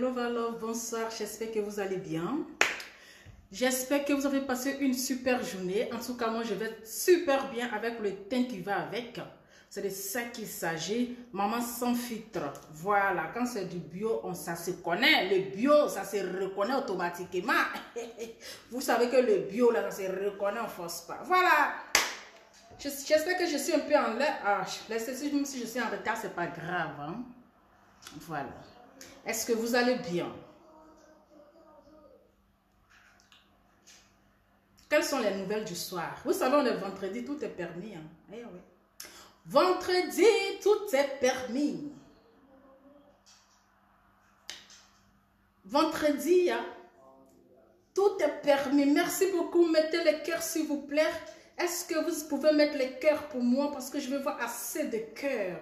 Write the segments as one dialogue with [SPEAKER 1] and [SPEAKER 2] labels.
[SPEAKER 1] Hello, bonsoir, j'espère que vous allez bien. J'espère que vous avez passé une super journée. En tout cas, moi, je vais super bien avec le teint qui va avec. C'est de ça qu'il s'agit. Maman sans filtre. Voilà, quand c'est du bio, ça se connaît. Le bio, ça se reconnaît automatiquement. Vous savez que le bio, là, ça se reconnaît, on ne force pas. Voilà. J'espère que je suis un peu en l'air. Ah, même si je suis en retard, c'est pas grave. Hein? Voilà. Est-ce que vous allez bien? Quelles sont les nouvelles du soir? Vous savez, on est vendredi, tout est permis. Hein? Eh oui. Vendredi, tout est permis. Vendredi, hein? Tout est permis. Merci beaucoup. Mettez les cœurs, s'il vous plaît. Est-ce que vous pouvez mettre les cœurs pour moi? Parce que je veux voir assez de cœurs.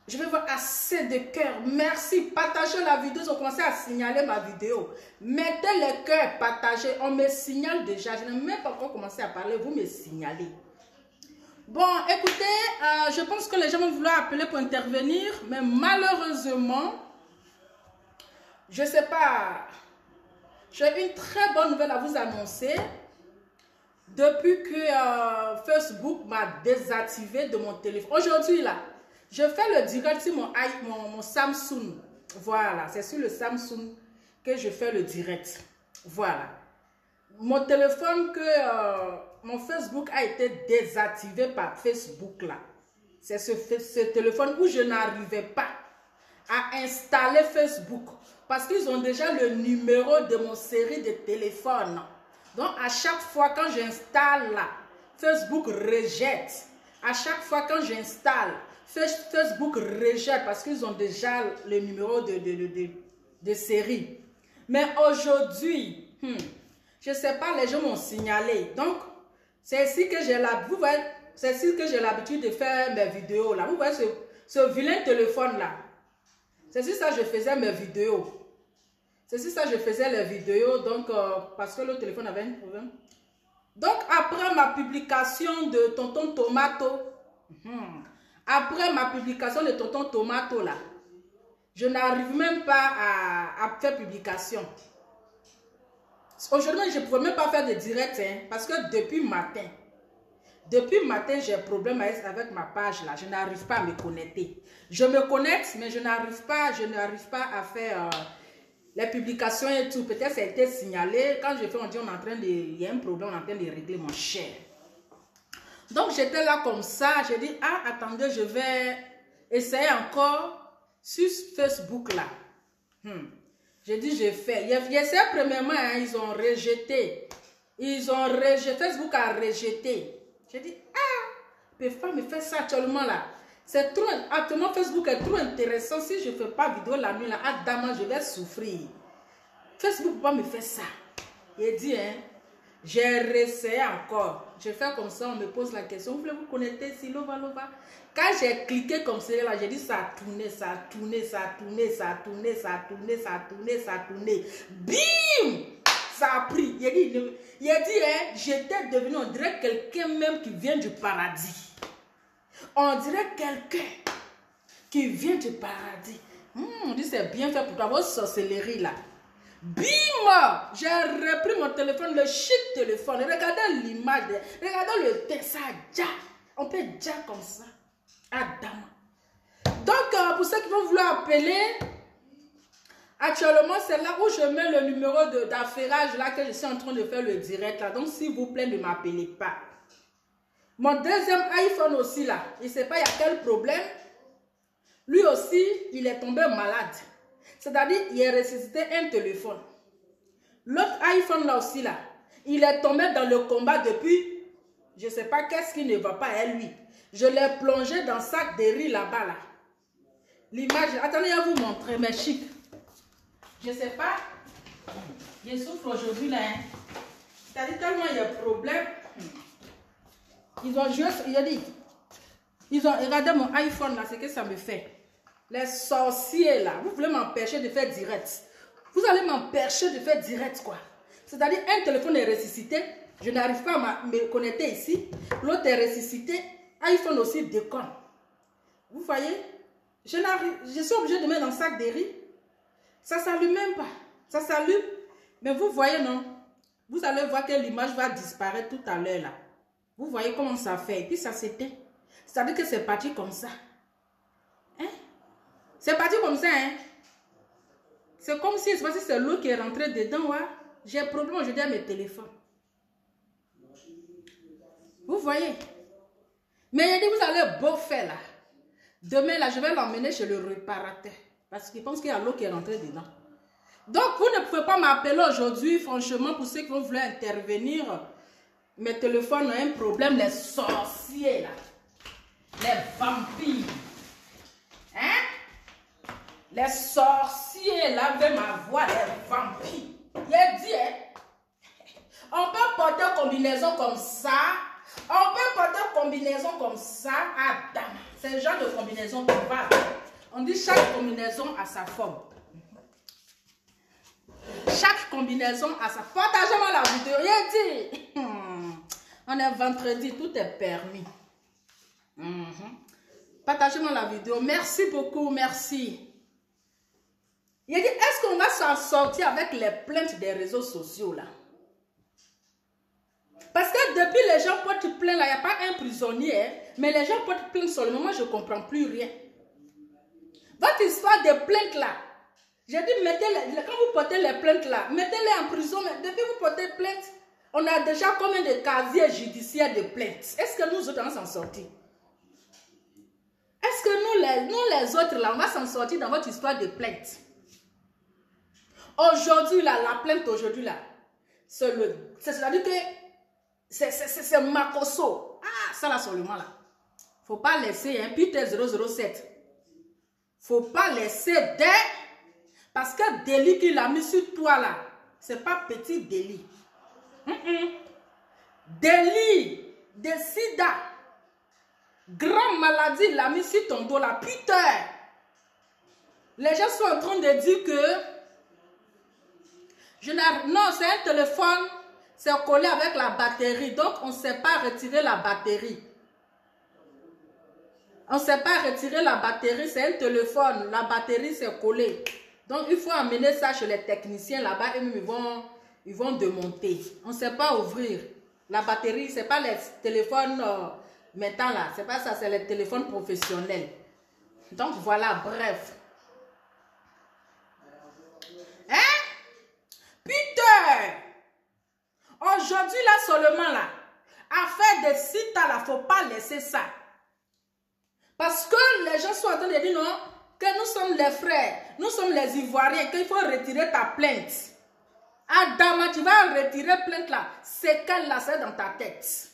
[SPEAKER 1] Je vais voir assez de cœurs. Merci. Partagez la vidéo. Ils ont commencé à signaler ma vidéo. Mettez les cœurs, partagez. On me signale déjà. Je n'ai même pas encore commencé à parler. Vous me signalez. Bon, écoutez, je pense que les gens vont vouloir appeler pour intervenir. Mais malheureusement, je ne sais pas. J'ai une très bonne nouvelle à vous annoncer. Depuis que Facebook m'a désactivé de mon téléphone. Aujourd'hui, là. Je fais le direct sur mon Samsung. Voilà, c'est sur le Samsung que je fais le direct. Voilà. Mon téléphone, mon Facebook a été désactivé par Facebook là. C'est ce téléphone où je n'arrivais pas à installer Facebook. Parce qu'ils ont déjà le numéro de mon série de téléphone. Donc à chaque fois quand j'installe là, Facebook rejette. À chaque fois quand j'installe, Facebook rejette parce qu'ils ont déjà le numéro de série. Mais aujourd'hui, je ne sais pas, les gens m'ont signalé. Donc, c'est ici que j'ai l'habitude de faire mes vidéos. Là. Vous voyez ce vilain téléphone-là. C'est sur ça que je faisais mes vidéos. C'est sur ça que je faisais les vidéos. Donc, parce que le téléphone avait un problème. Donc, après ma publication de Tonton Tomato, après ma publication de Tonton Tomato là, je n'arrive même pas à faire publication. Aujourd'hui, je ne pouvais même pas faire de direct parce que depuis matin, j'ai problème avec ma page là. Je n'arrive pas à me connecter. Je me connecte, mais je n'arrive pas à faire les publications et tout. Peut-être ça a été signalé. Quand je fais, on dit il y a un problème, on est en train de régler mon cher. Donc, j'étais là comme ça. J'ai dit, attendez, je vais essayer encore sur Facebook là. J'ai dit, j'ai fait. Il y a essayé premièrement, ils ont rejeté. Facebook a rejeté. J'ai dit, ne peux pas me faire ça actuellement là. C'est trop, actuellement Facebook est trop intéressant. Si je ne fais pas vidéo la nuit là, demain je vais souffrir. Facebook ne peut pas me faire ça. Il dit, j'ai réessayé encore. Je fais comme ça, on me pose la question. Vous voulez vous connecter si Lova. Quand j'ai cliqué comme ça, là, j'ai dit ça a tourné, ça a tourné, ça a tourné, ça a tourné, ça a tourné, ça a tourné, ça a tourné. Bim! Ça a pris. Il a dit, j'étais devenu, on dirait quelqu'un même qui vient du paradis. On dirait quelqu'un qui vient du paradis. On dit c'est bien fait pour toi, votre sorcellerie là. Bim! J'ai repris mon téléphone, le chic téléphone. Regardez l'image, regardez le texte, ça déjà. On peut déjà comme ça. Donc, pour ceux qui vont vouloir appeler, actuellement, c'est là où je mets le numéro d'affairage là que je suis en train de faire le direct là. Donc, s'il vous plaît, ne m'appelez pas. Mon deuxième iPhone aussi là, il ne sait pas il y a quel problème. Lui aussi, il est tombé malade. C'est-à-dire, il a ressuscité un téléphone. L'autre iPhone là aussi là, il est tombé dans le combat depuis, je ne sais pas qu'est-ce qui ne va pas à lui. Je l'ai plongé dans le sac de riz là-bas là. L'image, attendez, je vais vous montrer, mais chic. Je ne sais pas, je souffre aujourd'hui là. C'est-à-dire, tellement il y a problème. Ils ont juste, regardé mon iPhone là, c'est que ça me fait. Les sorciers là, vous voulez m'empêcher de faire direct. Vous allez m'empêcher de faire direct quoi. C'est-à-dire un téléphone est ressuscité, je n'arrive pas à me connecter ici. L'autre est ressuscité, iPhone aussi déconne. Vous voyez, je suis obligé de mettre dans le sac de riz. Ça s'allume même pas. Ça s'allume. Mais vous voyez, non? Vous allez voir que l'image va disparaître tout à l'heure là. Vous voyez comment ça fait. Et puis ça s'éteint. C'est-à-dire que c'est parti comme ça. Hein? C'est parti comme ça, hein? C'est comme si c'est l'eau qui est rentrée dedans, ouais. J'ai un problème aujourd'hui à mes téléphones. Vous voyez? Mais il dit, vous allez beau faire là. Demain là, je vais l'emmener chez le réparateur. Parce qu'il pense qu'il y a l'eau qui est rentrée dedans. Donc, vous ne pouvez pas m'appeler aujourd'hui, franchement, pour ceux qui vont vouloir intervenir. Mes téléphones ont un problème, les sorciers là. Les vampires. Hein? Les sorciers là, avec ma voix, les vampires. Il a dit, hein? On peut porter une combinaison comme ça. On peut porter une combinaison comme ça. Adam. C'est le genre de combinaison qui va. On dit chaque combinaison a sa forme. Chaque combinaison a sa forme. Partagez-moi la vidéo. Il a dit. On est vendredi, tout est permis. Partagez-moi la vidéo. Merci beaucoup, merci. Il a dit, est-ce qu'on va s'en sortir avec les plaintes des réseaux sociaux là? Parce que depuis les gens portent plainte là, il n'y a pas un prisonnier, hein, mais les gens portent plainte seulement, moi je ne comprends plus rien. Votre histoire de plainte là, j'ai dit, quand vous portez les plaintes là, mettez-les en prison, mais depuis que vous portez plainte, on a déjà combien de casiers judiciaires de plaintes? Est-ce que nous autres on va s'en sortir? Est-ce que nous les autres là, on va s'en sortir dans votre histoire de plainte? Aujourd'hui là, la plainte aujourd'hui là, c'est-à-dire que c'est Makoso. Ah, ça là seulement là. Faut pas laisser, hein, Peter 007. Faut pas laisser parce que délit qu'il a mis sur toi là, c'est pas petit délit. Délit de sida, grande maladie, il a mis sur ton dos là, Peter. Les gens sont en train de dire que non, c'est un téléphone, c'est collé avec la batterie, donc on ne sait pas retirer la batterie. On ne sait pas retirer la batterie, c'est un téléphone, la batterie c'est collé. Donc il faut amener ça chez les techniciens là-bas et ils vont démonter. On ne sait pas ouvrir. La batterie, ce n'est pas les téléphones maintenant là, c'est pas ça, c'est les téléphones professionnels. Donc voilà, bref. Hein? Peter! Aujourd'hui là seulement là, affaire de cita là, faut pas laisser ça. Parce que les gens sont en train de dire non, que nous sommes les frères, nous sommes les Ivoiriens, qu'il faut retirer ta plainte. Adama, tu vas retirer plainte là, c'est qu'elle là, c'est dans ta tête.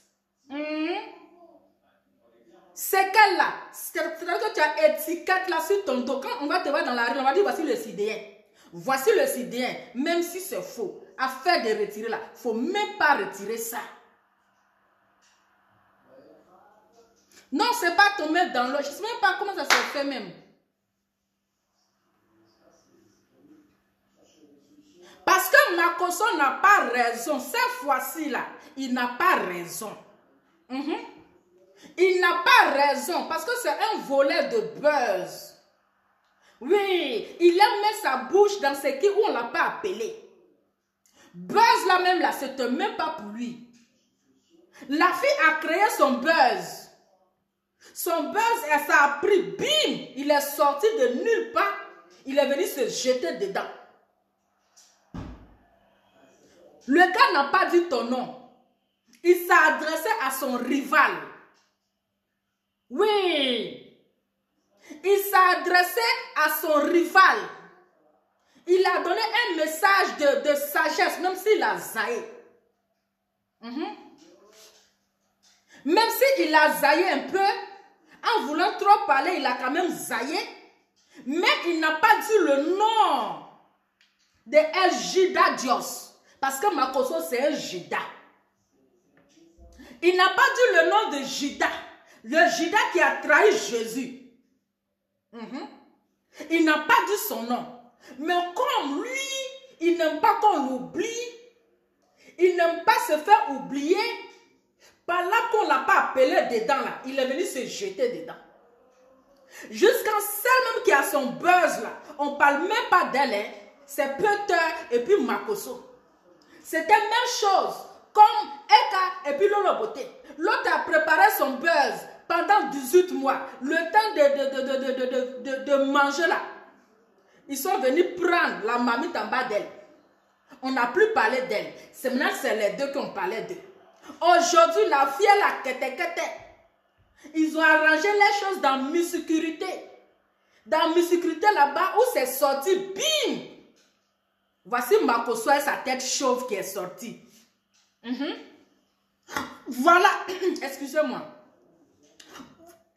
[SPEAKER 1] C'est qu'elle là, c'est-à-dire que tu as étiquette là sur ton dos. Quand on va te voir dans la rue, on va dire voici le sidéen. Voici le sidéen, même si c'est faux. Affaire de retirer là, il ne faut même pas retirer ça. Non, c'est pas tomber dans l'eau. Je ne sais même pas comment ça se fait même. Parce que Makoso n'a pas raison. Cette fois-ci là, il n'a pas raison. Il n'a pas raison parce que c'est un volet de buzz. Oui, il a mis sa bouche dans ce qui où on ne l'a pas appelé. Buzz là même là, c'était même pas pour lui. La fille a créé son buzz. Son buzz, ça a pris, bim, il est sorti de nulle part. Il est venu se jeter dedans. Le gars n'a pas dit ton nom. Il s'est adressé à son rival. Oui. Il s'est adressé à son rival. Il a donné un message de sagesse, même s'il a zaillé. Même s'il a zaillé un peu, en voulant trop parler, il a quand même zaillé. Mais il n'a pas dit le nom de El Jida Dios. Parce que Makoso, c'est un Jida. Il n'a pas dit le nom de Jida. Le Jida qui a trahi Jésus. Il n'a pas dit son nom. Mais comme lui, il n'aime pas qu'on l'oublie. Il n'aime pas se faire oublier. Par là qu'on ne l'a pas appelé dedans là. Il est venu se jeter dedans. Jusqu'à celle même qui a son buzz là. On ne parle même pas d'elle. Hein. c'est Peter et puis Makoso. C'était la même chose comme Eka et puis Lolo Beauté. L'autre a préparé son buzz pendant 18 mois. Le temps de manger là. Ils sont venus prendre la mamite en bas d'elle. On n'a plus parlé d'elle. C'est maintenant c'est les deux qu'on parlait d'eux. Aujourd'hui, la fille est la kete. Ils ont arrangé les choses dans Miss Sécurité. Dans Miss Sécurité là-bas où c'est sorti, bim! Voici Makoso et sa tête chauve qui est sortie. Voilà. Excusez-moi.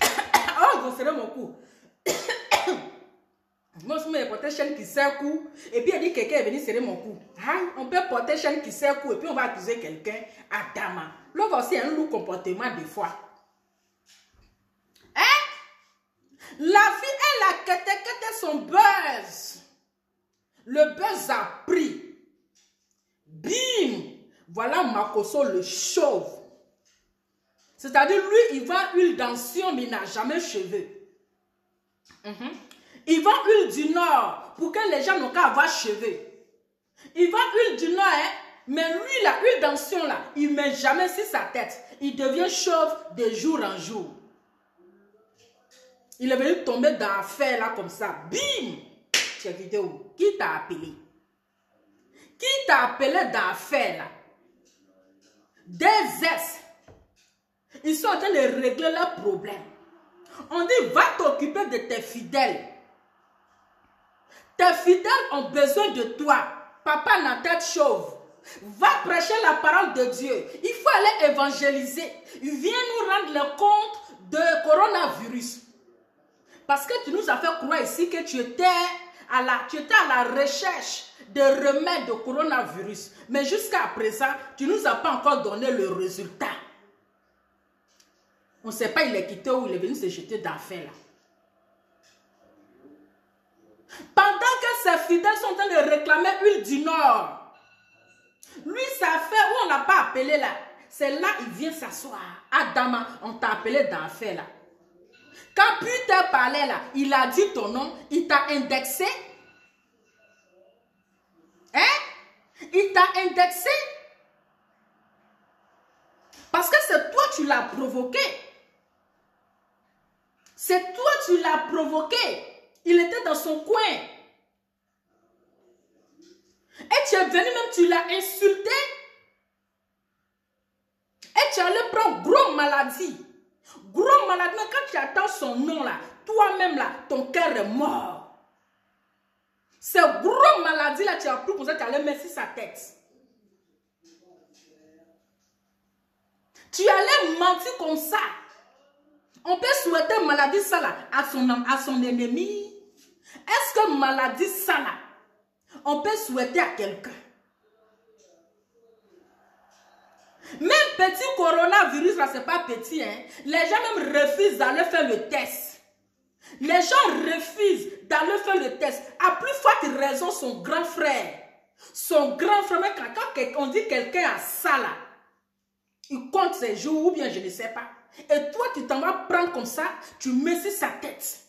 [SPEAKER 1] Oh, vous serrez mon cou. Moi, je me porter chaîne qui serre cou. Et puis, il dit quelqu'un est venu serrer mon cou. On peut porter chaîne qui serre cou et puis on va accuser quelqu'un à Dama. Là, aussi un loup comportement des fois. La fille, elle a quitté son buzz. Le buzz a pris. Bim! Voilà Makoso le chauve. C'est-à-dire, lui, il vend huile d'ancien, mais il n'a jamais cheveux. Il vend huile du Nord pour que les gens n'ont qu'à avoir cheveux. Il vend huile du Nord, mais lui, la huile d'ancien, là, il ne met jamais sur sa tête. Il devient chauve de jour en jour. Il est venu tomber dans l'affaire là comme ça. Bim! Cette vidéo. Qui t'a appelé? Qui t'a appelé dans l'affaire là? Des ex. Ils sont en train de régler leurs problèmes. On dit, va t'occuper de tes fidèles. Tes fidèles ont besoin de toi. Papa n'a tête chauve. Va prêcher la parole de Dieu. Il faut aller évangéliser. Viens nous rendre le compte de coronavirus. Parce que tu nous as fait croire ici que tu étais à la recherche de remèdes de coronavirus. Mais jusqu'à présent, tu ne nous as pas encore donné le résultat. On ne sait pas, il est quitté ou il est venu se jeter d'affaires là. Pendant que ses fidèles sont en train de réclamer huile du Nord, lui, ça fait où on n'a pas appelé là. C'est là il vient s'asseoir. Adama, on t'a appelé d'affaires là. Quand Peter parlait là, il a dit ton nom, il t'a indexé. Il t'a indexé. Parce que c'est toi qui l'as provoqué. C'est toi qui l'as provoqué. Il était dans son coin. Et tu es venu même, tu l'as insulté. Et tu allais prendre gros maladie. Gros maladie, mais quand tu attends son nom là, toi-même là, ton cœur est mort. C'est gros maladie là, tu as pris pour ça, tu allais mettre sur sa tête. Tu allais mentir comme ça. On peut souhaiter maladie ça là à son ennemi. Est-ce que maladie ça là, on peut souhaiter à quelqu'un? Même petit coronavirus là, c'est pas petit, hein. Les gens même refusent d'aller faire le test. Les gens refusent d'aller faire le test. À plus forte raison, son grand frère. Son grand frère, mais quand on dit quelqu'un a ça là, il compte ses jours ou bien je ne sais pas. Et toi, tu t'en vas prendre comme ça, tu mets sur sa tête.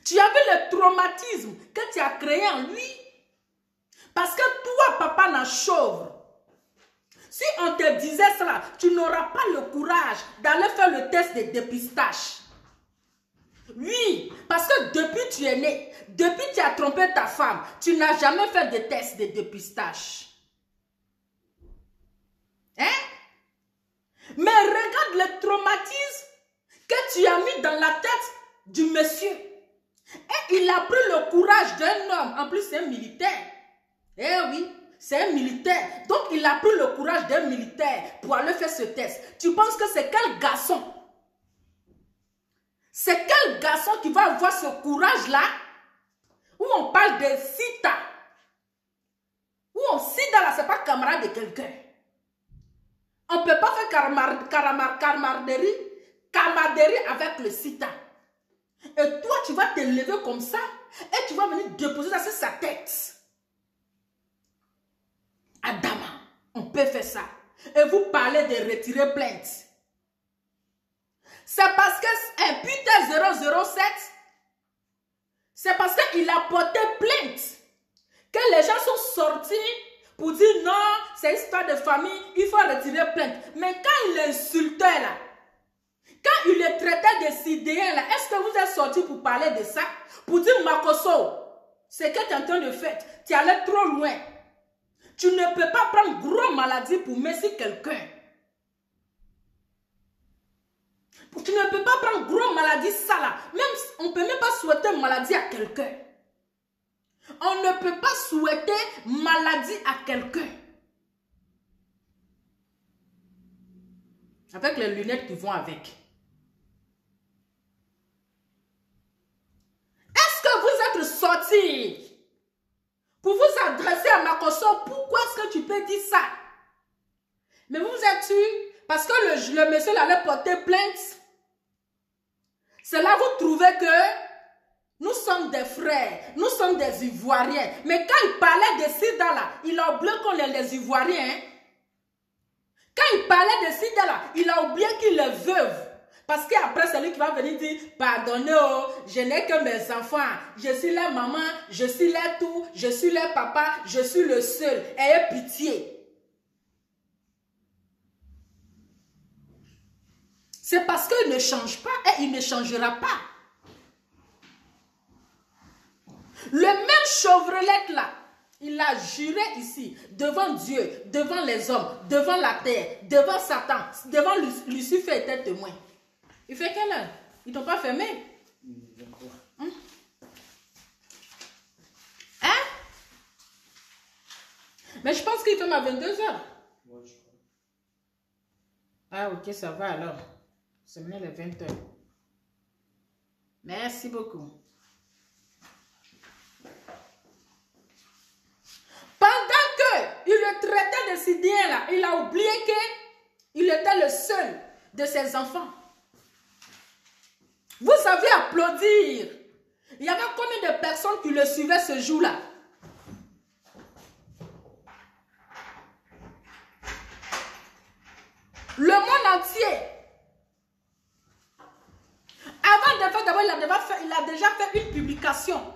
[SPEAKER 1] Tu as vu le traumatisme que tu as créé en lui. Parce que toi, papa n'a chauve. Si on te disait cela, tu n'auras pas le courage d'aller faire le test de dépistage. Oui, parce que depuis que tu es né, depuis que tu as trompé ta femme, tu n'as jamais fait de test de dépistage. Mais regarde le traumatisme que tu as mis dans la tête du monsieur. Et il a pris le courage d'un homme. En plus, c'est un militaire. Eh oui, c'est un militaire. Donc, il a pris le courage d'un militaire pour aller faire ce test. Tu penses que c'est quel garçon? C'est quel garçon qui va avoir ce courage-là? Où on parle de sida. Où on sida là, c'est pas camarade de quelqu'un. On ne peut pas faire camaraderie avec le sida. Et toi, tu vas te lever comme ça et tu vas venir déposer ça sur sa tête. Adama, on peut faire ça. Et vous parlez de retirer plainte. C'est parce que un Peter 007, c'est parce qu'il a porté plainte Que les gens sont sortis pour dire non, c'est histoire de famille, il faut retirer plainte. Mais quand il insultait là, quand il le traitait de sidéen là, est-ce que vous êtes sortis pour parler de ça? Pour dire Makosso, c'est que tu es en train de faire, tu es allé trop loin. Tu ne peux pas prendre gros maladie pour messer quelqu'un. Tu ne peux pas prendre gros maladie ça là. Même, on ne peut même pas souhaiter maladie à quelqu'un. On ne peut pas souhaiter maladie à quelqu'un. Avec les lunettes qui vont avec. Est-ce que vous êtes sortis pour vous adresser à Makosso? Pourquoi est-ce que tu peux dire ça? Mais vous êtes tués parce que le monsieur allait porter plainte. C'est là que vous trouvez que nous sommes des frères, nous sommes des Ivoiriens. Mais quand il parlait de Sida là, il a oublié qu'on est les Ivoiriens. Hein? Quand il parlait de Sida là, il a oublié qu'il est veuve. Parce qu'après, c'est lui qui va venir dire, pardonnez, oh, je n'ai que mes enfants. Je suis leur maman, je suis leur tout, je suis leur papa, je suis le seul. Ayez pitié. C'est parce qu'il ne change pas et il ne changera pas. Le même Chevrolet là, il a juré ici, devant Dieu, devant les hommes, devant la terre, devant Satan, devant Lucifer était témoin. Il fait quelle heure? Ils t'ont pas fermé? Hein? Mais je pense qu'il ferme à 22 h. Ah ok, ça va alors. C'est maintenant les 20 h. Merci beaucoup. Pendant qu'il le traitait de sidéen là, il a oublié qu'il était le seul de ses enfants. Vous savez applaudir. Il y avait combien de personnes qui le suivaient ce jour-là? Le monde entier. Avant de faire, d'abord, il a déjà fait une publication.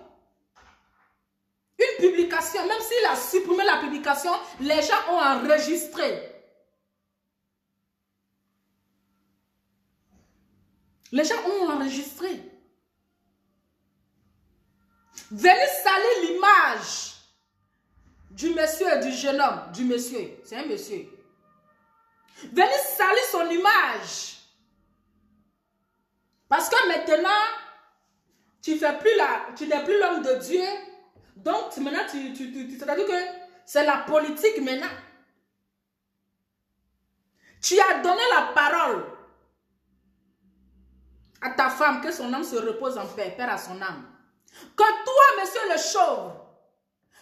[SPEAKER 1] Une publication, même s'il a supprimé la publication, les gens ont enregistré. Les gens ont enregistré. Venez salir l'image du monsieur et du jeune homme. Du monsieur, c'est un monsieur. Venez salir son image. Parce que maintenant, tu n'es plus l'homme de Dieu. Donc maintenant, c'est-à-dire que c'est la politique maintenant. Tu as donné la parole à ta femme, que son âme se repose en paix, Père à son âme. Que toi, monsieur le chauve,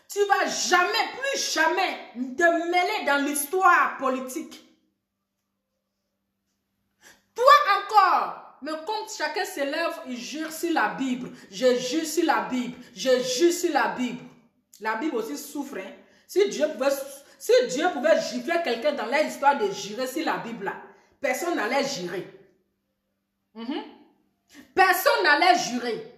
[SPEAKER 1] tu ne vas jamais, plus jamais te mêler dans l'histoire politique. Toi encore, mais comme chacun s'élève, il jure sur la Bible. Je jure sur la Bible. Je jure sur la Bible. La Bible aussi souffre. Hein? Si Dieu pouvait gifler quelqu'un dans l'histoire de jurer sur la Bible, là, personne n'allait jurer. Personne n'allait jurer.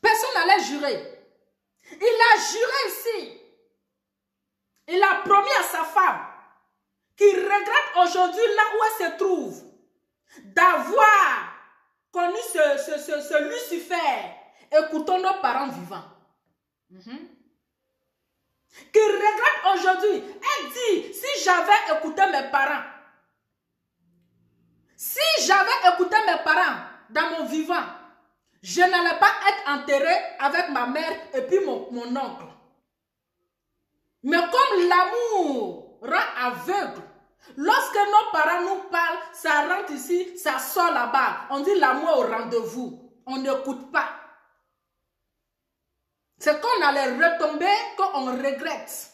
[SPEAKER 1] Personne n'allait jurer. Il a juré ici. Il a promis à sa femme qu'il regrette aujourd'hui là où elle se trouve d'avoir connu ce Lucifer écoutant nos parents vivants. Qu'il regrette aujourd'hui. Elle dit, si j'avais écouté mes parents, dans mon vivant, je n'allais pas être enterrée avec ma mère et puis mon oncle. Mais comme l'amour rend aveugle, lorsque nos parents nous parlent, ça rentre ici, ça sort là-bas. On dit l'amour au rendez-vous. On n'écoute pas. C'est qu'on allait retomber quand on regrette.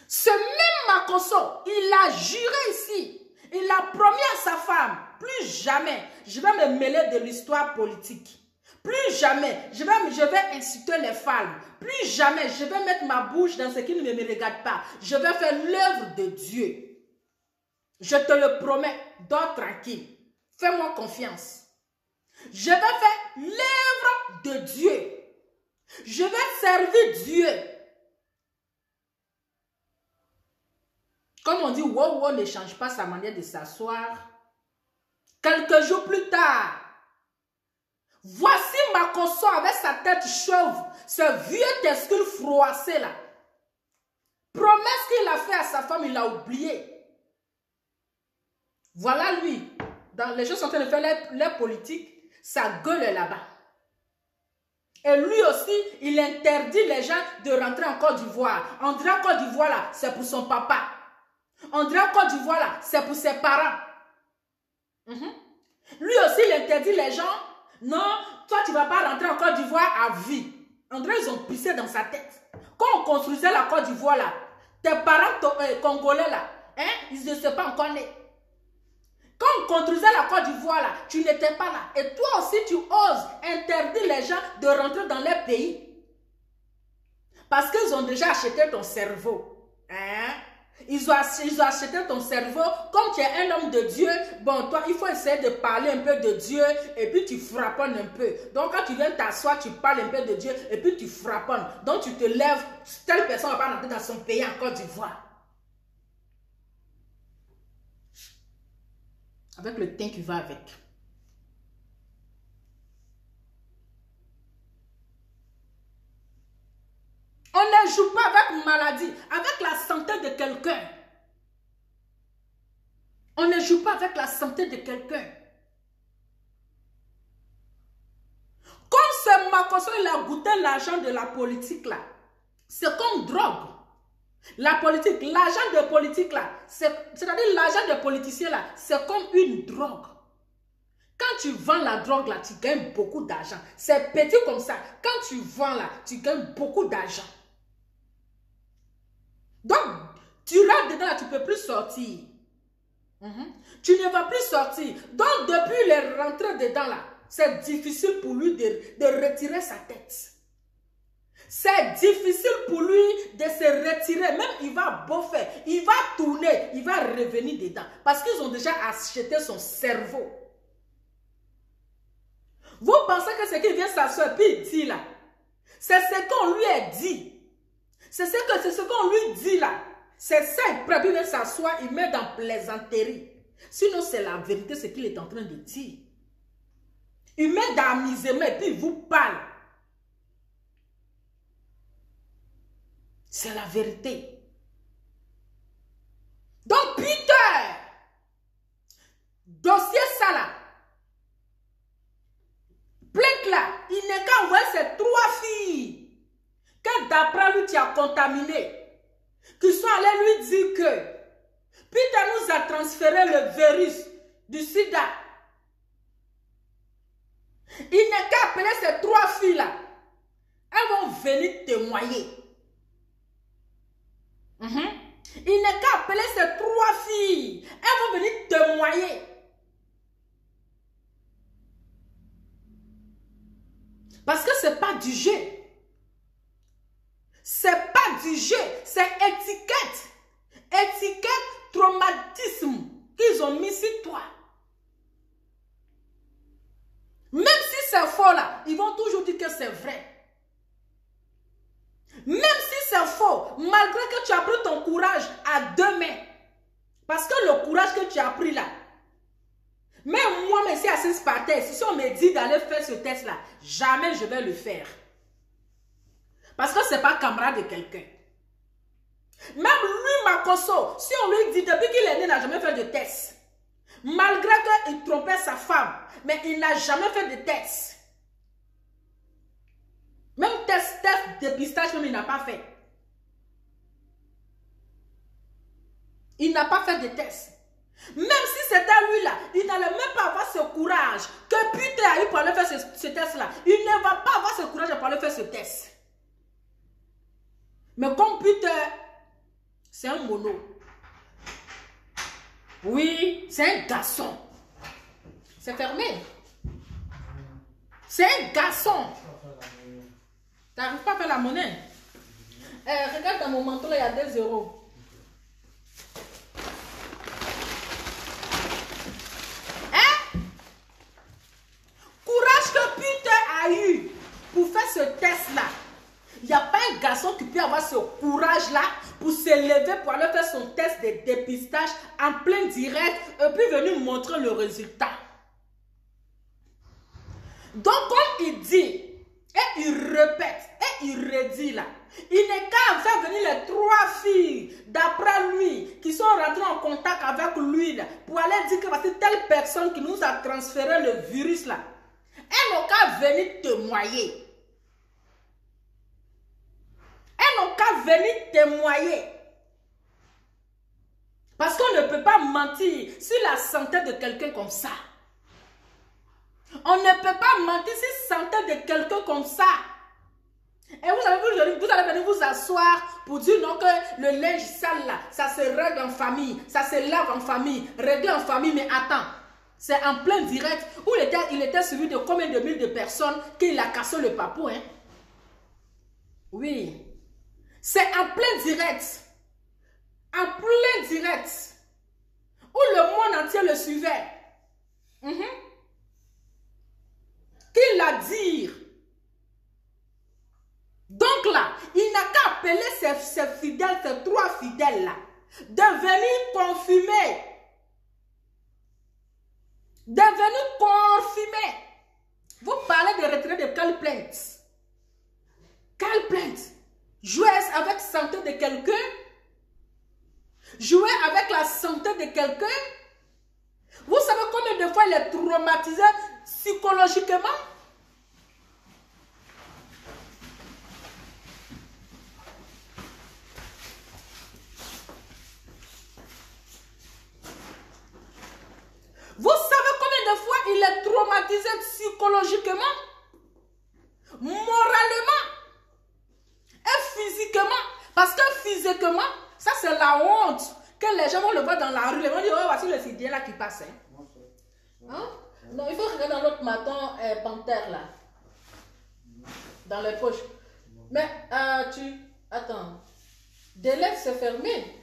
[SPEAKER 1] Ce même Makosso, il a juré ici. Il a promis à sa femme, plus jamais, je vais me mêler de l'histoire politique. Plus jamais, je vais insulter les femmes. Plus jamais, je vais mettre ma bouche dans ce qui ne me regarde pas. Je vais faire l'œuvre de Dieu. Je te le promets, dors tranquille. Fais-moi confiance. Je vais faire l'œuvre de Dieu. Je vais servir Dieu. Comme on dit, wow, ne change pas sa manière de s'asseoir. Quelques jours plus tard, voici Makosso avec sa tête chauve, ce vieux testicule froissé là. Promesse qu'il a fait à sa femme, il l'a oublié. Voilà lui. Dans les gens sont en train de faire les politiques, sa gueule est là-bas. Et lui aussi, il interdit les gens de rentrer en Côte d'Ivoire. On dirait en Côte d'Ivoire là, c'est pour son papa. On dirait en Côte d'Ivoire là, c'est pour ses parents. Lui aussi, il interdit les gens. Non, toi, tu ne vas pas rentrer en Côte d'Ivoire à vie. On dirait ils ont pissé dans sa tête. Quand on construisait la Côte d'Ivoire là, tes parents congolais là, hein, ils ne sont pas encore nés. Quand on construisait la Côte d'Ivoire là, tu n'étais pas là. Et toi aussi, tu oses interdire les gens de rentrer dans leur pays. Parce qu'ils ont déjà acheté ton cerveau. Hein? Ils ont acheté ton cerveau. Comme tu es un homme de Dieu, bon, toi, il faut essayer de parler un peu de Dieu et puis tu frapponnes un peu. Donc, quand tu viens t'asseoir, tu parles un peu de Dieu et puis tu frapponnes. Donc, tu te lèves, telle personne ne va pas rentrer dans son pays en Côte d'Ivoire. Avec le teint qui va avec. On ne joue pas avec maladie, avec la santé de quelqu'un. On ne joue pas avec la santé de quelqu'un. Comme ce Makosso, il a goûté l'argent de la politique là. C'est comme drogue. La politique, l'argent de politique là, c'est-à-dire l'argent de politicien là, c'est comme une drogue. Quand tu vends la drogue là, tu gagnes beaucoup d'argent. C'est petit comme ça. Quand tu vends là, tu gagnes beaucoup d'argent. Donc, tu rentres dedans là, tu ne peux plus sortir. Tu ne vas plus sortir. Donc, depuis les rentrées dedans là, c'est difficile pour lui de retirer sa tête. C'est difficile pour lui de se retirer. Même il va boffer, il va tourner, il va revenir dedans. Parce qu'ils ont déjà acheté son cerveau. Vous pensez que c'est qu'il vient s'asseoir puis il dit là. C'est ce qu'on lui a dit. C'est ce qu'on lui dit là. C'est ça, il vient s'asseoir, il met dans plaisanterie. Sinon, c'est la vérité, ce qu'il est en train de dire. Il met dans l'amusement et puis il vous parle. C'est la vérité. Donc, Peter, dossier ça là, plainte là, il n'est qu'à envoyer ces 3 filles que d'après lui tu as contaminé, qui sont allés lui dire que Peter nous a transféré le virus du sida. Il n'est qu'à appeler ces 3 filles là, elles vont venir témoigner. Il n'est qu'à appeler ces 3 filles. Elles vont venir témoigner. Parce que ce n'est pas du jeu. C'est pas du jeu. C'est étiquette. Étiquette traumatisme qu'ils ont mis sur toi. Même si c'est faux là, ils vont toujours dire que c'est vrai. Même si c'est faux, malgré que tu as pris ton courage à 2 mains. Parce que le courage que tu as pris là, même moi, mais si assise par terre, si on me dit d'aller faire ce test là, jamais je vais le faire. Parce que ce n'est pas camarade de quelqu'un. Même lui, Makosso, si on lui dit depuis qu'il est né, il n'a jamais fait de test. Malgré qu'il trompait sa femme, mais il n'a jamais fait de test. Même test dépistage, même il n'a pas fait. Il n'a pas fait de test. Même si c'était lui là, il n'allait même pas avoir ce courage que Peter a eu pour aller faire ce test-là. Il ne va pas avoir ce courage pour aller faire ce test. Mais comme Peter, c'est un mono. Oui, c'est un garçon. C'est fermé. C'est un garçon. Tu n'arrives pas à faire la monnaie. Regarde dans mon manteau, là, il y a 2 euros. garçon qui peut avoir ce courage-là pour s'élever, pour aller faire son test de dépistage en plein direct et puis venir montrer le résultat. Donc, comme il dit, et il répète, et il redit là, il n'est qu'à faire venir les 3 filles d'après lui qui sont rentrées en contact avec lui là, pour aller dire que c'est telle personne qui nous a transféré le virus là. Elles n'ont qu'à venir témoigner. Elles n'ont qu'à venir témoigner. Parce qu'on ne peut pas mentir sur la santé de quelqu'un comme ça. On ne peut pas mentir sur la santé de quelqu'un comme ça. Et vous allez venir vous asseoir pour dire non que le linge sale là, ça se règle en famille, ça se lave en famille, régler en famille, mais attends. C'est en plein direct où il était suivi de combien de mille de personnes qu'il a cassé le papou, hein? Oui. C'est en plein direct. En plein direct. Où le monde entier le suivait. Qu'il l'a dit. Donc là, il n'a qu'à appeler ses fidèles, ces 3 fidèles là, de venir confirmer. Devenu confirmé. Vous parlez de retrait de quelle plainte? Quelle plainte? Jouer avec la santé de quelqu'un? Jouer avec la santé de quelqu'un? Vous savez combien de fois il est traumatisé psychologiquement? Vous savez combien de fois il est traumatisé psychologiquement, moralement et physiquement? Parce que physiquement, ça c'est la honte que les gens vont le voir dans la rue. Ils vont dire, oh, voici le sidien là qui passe. Hein? Non, il faut regarder dans l'autre maton panthère là. Dans les poches. Mais attends. Délai c'est fermé.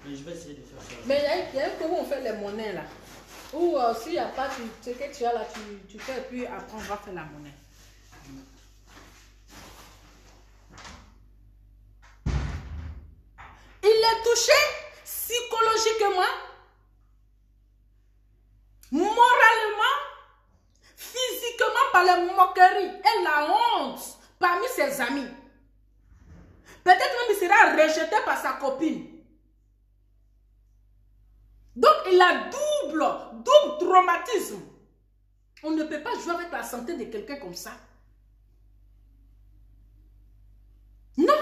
[SPEAKER 2] Mais je vais essayer de faire ça.
[SPEAKER 1] Mais il y a un où on fait les monnaies là. Ou s'il n'y a pas, ce que tu as là, tu fais et puis après on va faire la monnaie. Il est touché psychologiquement, moralement, physiquement par les moqueries et la honte parmi ses amis. Peut-être même il sera rejeté par sa copine. Donc, il a double traumatisme. On ne peut pas jouer avec la santé de quelqu'un comme ça. Non,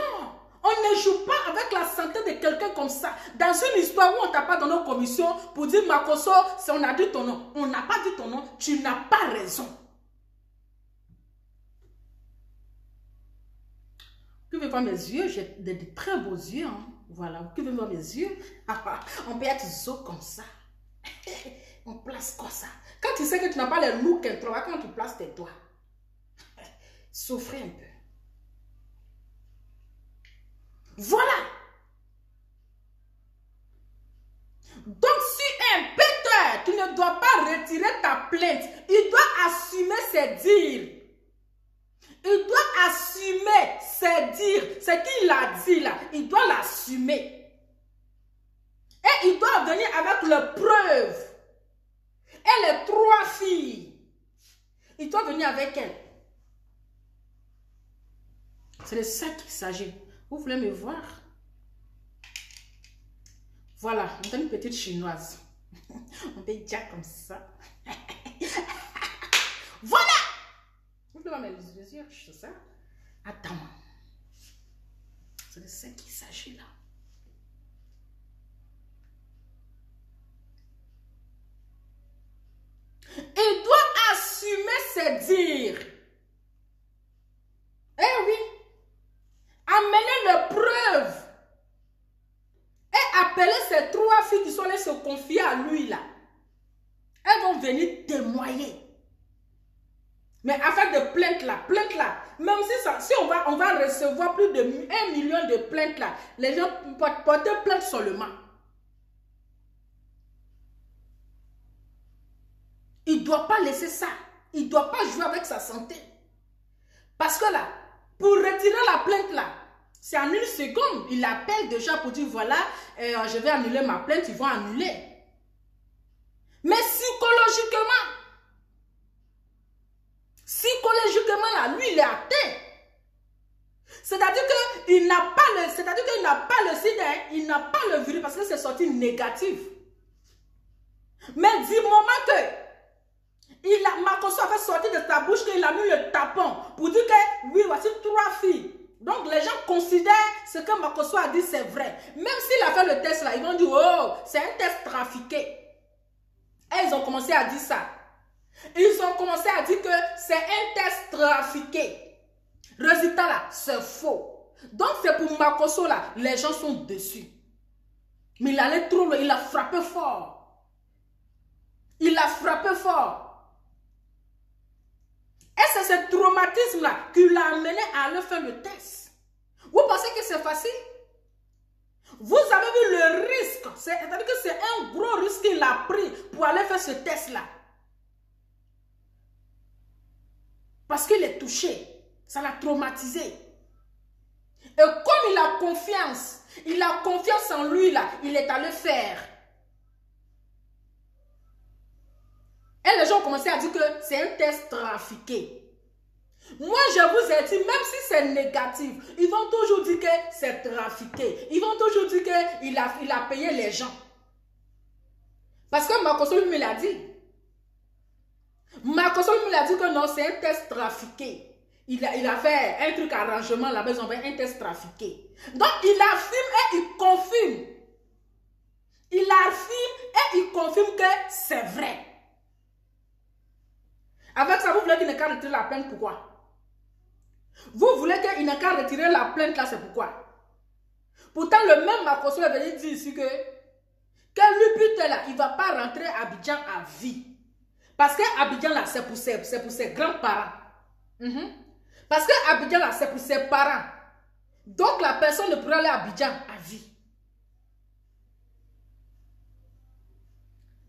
[SPEAKER 1] on ne joue pas avec la santé de quelqu'un comme ça. Dans une histoire où on t'a pas donné commission pour dire Makoso, on a dit ton nom. On n'a pas dit ton nom, tu n'as pas raison. Vous pouvez voir mes yeux, j'ai de très beaux yeux. Hein. Voilà, vous pouvez voir mes yeux. On peut être zo comme ça. On place quoi ça? Quand tu sais que tu n'as pas les looks introvert, quand tu places tes doigts, souffrez un peu. Voilà. Donc, si un péteur, tu ne dois pas retirer ta plainte. Il doit assumer ses dires. Il doit assumer ses dires. Ce qu'il a dit là, il doit l'assumer. Et il doit venir avec les preuves. Et les 3 filles. Il doit venir avec elles. C'est de ça qu'il s'agit. Vous voulez me voir? Voilà, on est une petite chinoise. On peut dire comme ça. Voilà! Vous pouvez voir mes yeux, c'est ça? Attends. C'est de ça qu'il s'agit là. Il doit assumer ses dires. Eh oui. Amener les preuves. Et appeler ces 3 filles qui sont allées se confier à lui là. Elles vont venir témoigner. Mais affaire de plainte là, même si on va recevoir plus de 1 million de plaintes là, les gens portent plainte seulement. Il ne doit pas laisser ça. Il ne doit pas jouer avec sa santé. Parce que là, Pour retirer la plainte là, c'est en 1 seconde. Il appelle déjà pour dire voilà, je vais annuler ma plainte, ils vont annuler. Mais psychologiquement là, lui il est atteint. C'est-à-dire qu'il n'a pas le sida, hein, il n'a pas le virus parce que c'est sorti négatif. Mais du moment que Makosso a fait sortir de sa bouche qu'il a mis le tapon pour dire que oui, voici 3 filles. Donc les gens considèrent ce que Makosso a dit, c'est vrai. Même s'il a fait le test là, ils vont dire oh, c'est un test trafiqué. Et ils ont commencé à dire ça. Ils ont commencé à dire que c'est un test trafiqué. Résultat là, c'est faux. Donc c'est pour Makosso là, les gens sont dessus. Mais il allait trop loin, il a frappé fort. Il a frappé fort. Et c'est ce traumatisme-là qui l'a amené à aller faire le test. Vous pensez que c'est facile? Vous avez vu le risque. C'est-à-dire que c'est un gros risque qu'il a pris pour aller faire ce test-là. Parce qu'il est touché. Ça l'a traumatisé. Et comme il a confiance en lui là, il est allé faire. Et les gens ont commencé à dire que c'est un test trafiqué. Moi, je vous ai dit, même si c'est négatif, ils vont toujours dire que c'est trafiqué. Ils vont toujours dire qu'il a payé les gens. Parce que Makosso lui l'a dit. Makosso lui l'a dit que non, c'est un test trafiqué. Il a fait un truc arrangement là-bas, ils ont fait un test trafiqué. Donc, il affirme et il confirme. Il affirme et il confirme que c'est vrai. Avec ça, vous voulez qu'il n'ait qu'à retirer la plainte, pourquoi? Vous voulez qu'il n'ait qu'à retirer la plainte là, c'est pourquoi? Pourtant, le même Makosso est venu dire ici que lui, putain là, il ne va pas rentrer à Abidjan à vie. Parce que Abidjan là, c'est pour ses grands-parents. Parce que Abidjan là, c'est pour ses parents. Donc la personne ne pourra aller à Abidjan à vie.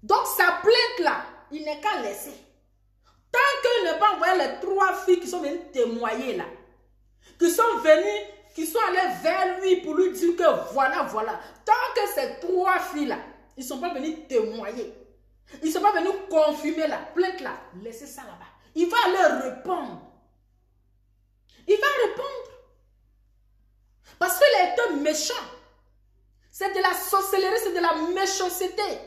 [SPEAKER 1] Donc sa plainte là, il n'est qu'à laisser. Tant qu'il n'a pas envoyé les 3 filles qui sont venues témoigner là, qui sont allées vers lui pour lui dire que voilà. Tant que ces 3 filles là, ils ne sont pas venus témoigner, ils ne sont pas venus confirmer la plainte là, laissez ça là-bas. Il va leur répondre. Il va répondre. Parce qu'il a été méchant. C'est de la sorcellerie, c'est de la méchanceté.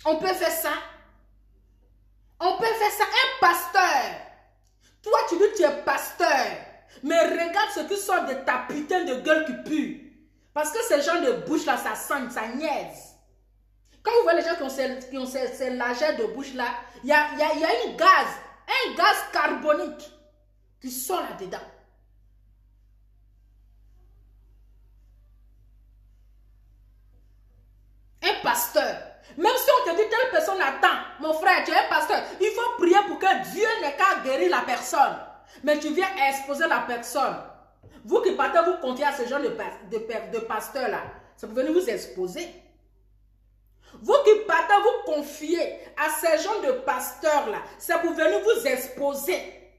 [SPEAKER 1] On peut faire ça. On peut faire ça. Un pasteur. Toi, tu dis que tu es pasteur. Mais regarde ce qui sort de ta putain de gueule qui pue. Parce que ce genre de bouche là, ça sent, ça niaise. Quand vous voyez les gens qui ont ces lagères de bouche là, il y a un gaz carbonique qui sort là-dedans. Un pasteur. Même si on te dit telle personne attend, mon frère, tu es un pasteur, il faut prier pour que Dieu n'ait qu'à guérir la personne. Mais tu viens exposer la personne. Vous qui partez vous confier à ce genre de pasteur là, ça peut venir vous exposer. Vous qui partez vous confier à ces gens de pasteurs là, ça peut venir vous exposer.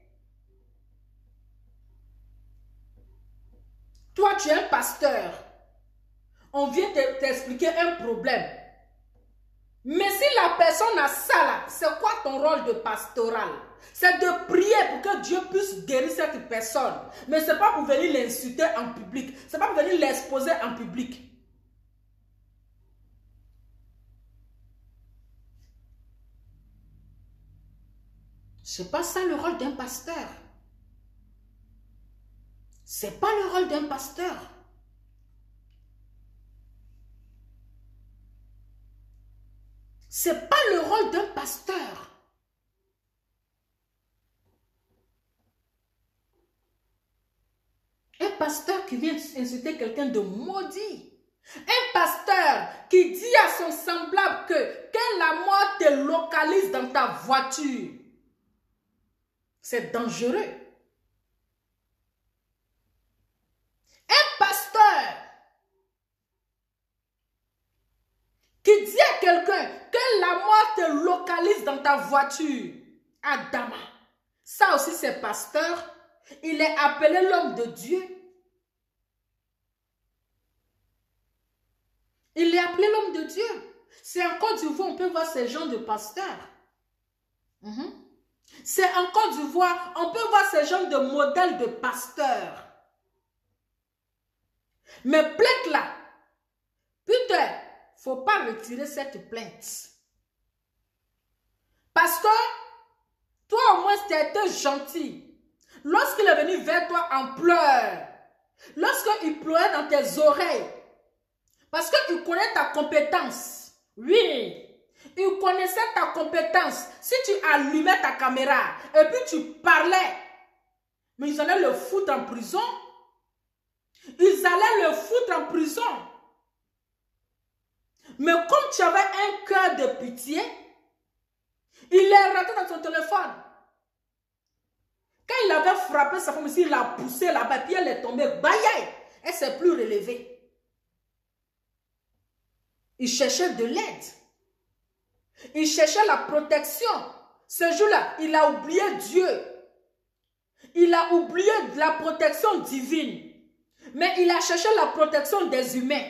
[SPEAKER 1] Toi, tu es un pasteur. On vient t'expliquer un problème. Mais si la personne a ça là, c'est quoi ton rôle de pastoral? C'est de prier pour que Dieu puisse guérir cette personne. Mais ce n'est pas pour venir l'insulter en public. Ce n'est pas pour venir l'exposer en public. C'est pas ça le rôle d'un pasteur. C'est pas le rôle d'un pasteur. C'est pas le rôle d'un pasteur. Un pasteur qui vient insulter quelqu'un de maudit. Un pasteur qui dit à son semblable que la mort te localise dans ta voiture. C'est dangereux. Un pasteur qui dit à quelqu'un que la mort te localise dans ta voiture à Dama. Ça aussi, c'est pasteur. Il est appelé l'homme de Dieu. Il est appelé l'homme de Dieu. C'est en Côte d'Ivoire, on peut voir ces gens de pasteurs. C'est en Côte d'Ivoire, on peut voir ces gens de modèles de pasteurs. Mais plainte là, putain, il ne faut pas retirer cette plainte. Pasteur, toi au moins tu étais gentil. Lorsqu'il est venu vers toi en pleurs, lorsqu'il pleurait dans tes oreilles, parce qu'il connaît ta compétence. Oui, il connaissait ta compétence. Si tu allumais ta caméra et puis tu parlais, mais ils allaient le foutre en prison. Ils allaient le foutre en prison. Mais comme tu avais un cœur de pitié, il est rentré dans son téléphone. Quand il avait frappé sa femme ici, il l'a poussé là-bas, puis elle est tombée. Baïaï, elle ne s'est plus relevée. Il cherchait de l'aide. Il cherchait la protection. Ce jour-là, il a oublié Dieu. Il a oublié la protection divine. Mais il a cherché la protection des humains.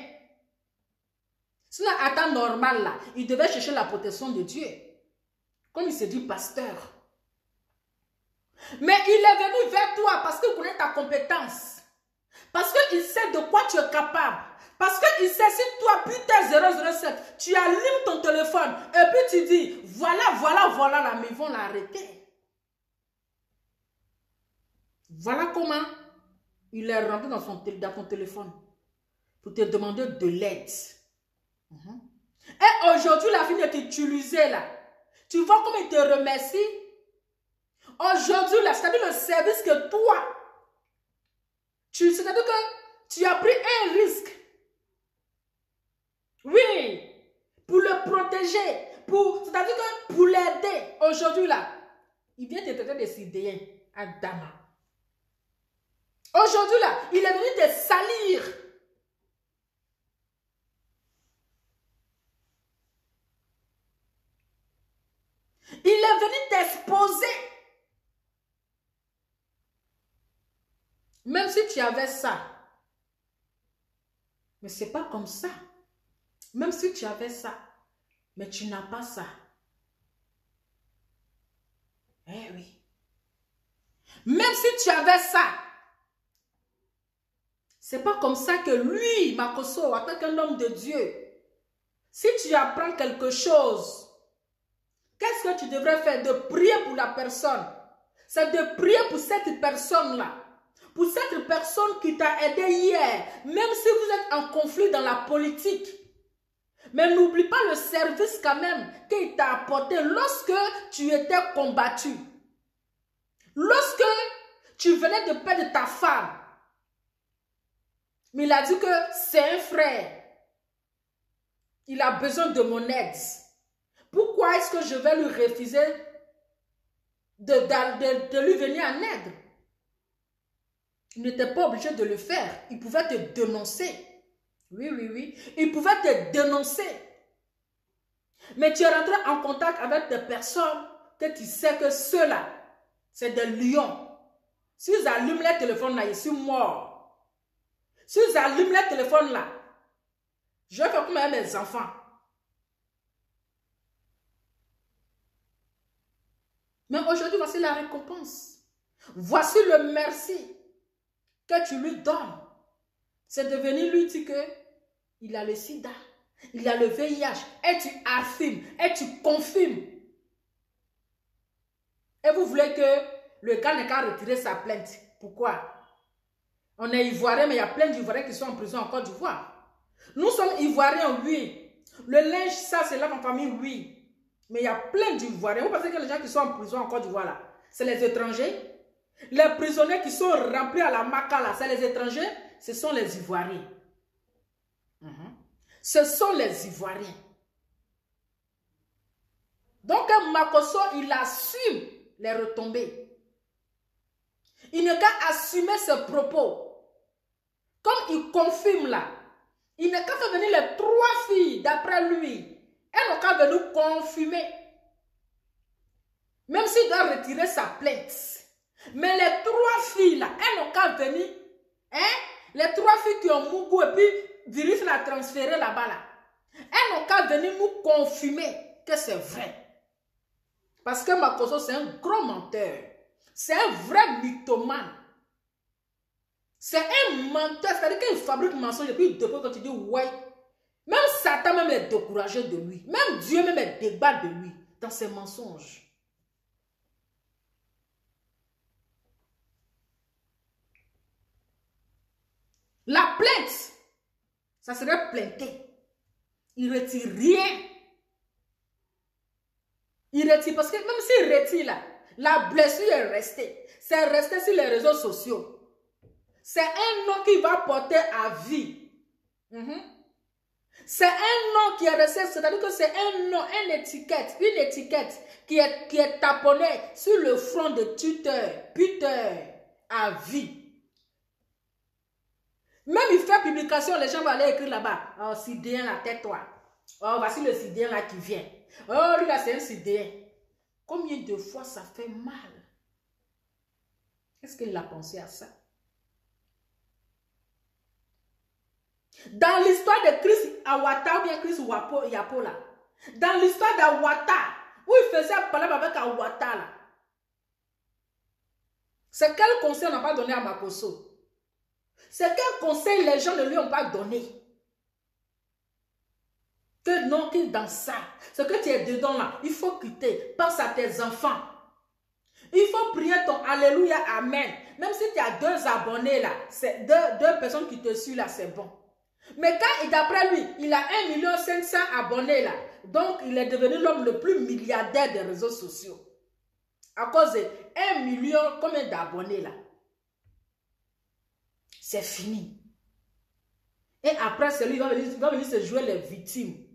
[SPEAKER 1] Sinon, à temps normal, là, il devait chercher la protection de Dieu. Comme il s'est dit pasteur. Mais il est venu vers toi parce qu'il connaît ta compétence. Parce qu'il sait de quoi tu es capable. Parce qu'il sait si toi, putain 007, tu allumes ton téléphone et puis tu dis, voilà, là, mais ils vont l'arrêter. Voilà comment il est rentré dans ton téléphone pour te demander de l'aide. Et aujourd'hui, il a fini de t'utiliser là. Tu vois comment il te remercie. Aujourd'hui, là, c'est-à-dire le service que toi, c'est-à-dire que tu as pris un risque. Oui, pour le protéger, c'est-à-dire que pour l'aider. Aujourd'hui, là, il vient te traiter de sidéen à Dama. Aujourd'hui, là, il est venu te salir. Il est venu t'exposer. Même si tu avais ça. Mais ce n'est pas comme ça. Même si tu avais ça. Mais tu n'as pas ça. Eh oui. Même si tu avais ça. Ce n'est pas comme ça que lui, Makosso, en tant qu'un homme de Dieu, si tu apprends quelque chose, qu'est-ce que tu devrais faire? De prier pour la personne. C'est de prier pour cette personne-là. Pour cette personne qui t'a aidé hier. Même si vous êtes en conflit dans la politique. Mais n'oublie pas le service quand même qu'il t'a apporté lorsque tu étais combattu. Lorsque tu venais de perdre ta femme. Mais il a dit que c'est un frère. Il a besoin de mon aide. Pourquoi est-ce que je vais lui refuser de lui venir en aide? Il n'était pas obligé de le faire. Il pouvait te dénoncer. Oui. Il pouvait te dénoncer. Mais tu es rentré en contact avec des personnes que tu sais que ceux-là, c'est des lions. Si ils allument les téléphones là, ils sont morts. Si ils allument les téléphones là, je vais faire comme avec mes enfants. Mais aujourd'hui, voici la récompense. Voici le merci que tu lui donnes. C'est de venir lui dire qu'il a le sida, il a le VIH, et tu affirmes, et tu confirmes. Et vous voulez que le gars n'ait qu'à retirer sa plainte. Pourquoi? On est ivoirien, mais il y a plein d'ivoiriens qui sont en prison en Côte d'Ivoire. Nous sommes ivoiriens, oui. Le linge, ça, c'est là ma famille, oui. Mais il y a plein d'ivoiriens. Vous pensez que les gens qui sont en prison en Côte d'Ivoire, là, c'est les étrangers? Les prisonniers qui sont remplis à la maca, là, c'est les étrangers? Ce sont les Ivoiriens. Ce sont les Ivoiriens. Donc, Makosso, il assume les retombées. Il n'a qu'à assumer ce propos. Comme il confirme là, il n'a qu'à faire venir les 3 filles d'après lui. Elles n'ont qu'à venir confirmer. Même s'il doit retirer sa plainte. Mais les 3 filles là, elles n'ont qu'à venir. Hein? Les 3 filles qui ont Mougou et puis Virus l'a transféré là-bas là. Elles n'ont qu'à venir nous confirmer que c'est vrai. Parce que Makosso c'est un gros menteur. C'est un vrai mythomane. C'est un menteur. C'est-à-dire qu'il fabrique mensonge et puis depuis quand tu dis ouais. Même Satan même est découragé de lui. Même Dieu même est débat de lui dans ses mensonges. La plainte, ça serait plainté. Il ne retire rien. Il retire, parce que même s'il retire là, la blessure est restée. C'est resté sur les réseaux sociaux. C'est un nom qui va porter à vie. C'est un nom qui est resté, c'est-à-dire que c'est un nom, une étiquette qui est taponnée sur le front de tuteur à vie. Même il fait publication, les gens vont aller écrire là-bas. Oh, Sidéen là, tais-toi. Oh, voici le Sidéen là qui vient. Oh, lui là, c'est un Sidéen. Combien de fois ça fait mal? Est-ce qu'il a pensé à ça? Dans l'histoire de Chris Awata ou bien Chris Yapo là, dans l'histoire d'Awata, où il faisait parler avec Awata là, c'est quel conseil on n'a pas donné à Makosso? C'est quel conseil les gens ne lui ont pas donné? Que non, qu'il dans ça. Ce que tu es dedans là, il faut quitter. Pense à tes enfants. Il faut prier ton Alléluia, Amen. Même si tu as 2 abonnés là, c'est deux personnes qui te suivent là, c'est bon. Mais quand, d'après lui, il a 1 500 000 abonnés là, donc il est devenu l'homme le plus milliardaire des réseaux sociaux. À cause de 1 million, combien d'abonnés là? C'est fini. Et après, celui il va venir se jouer les victimes.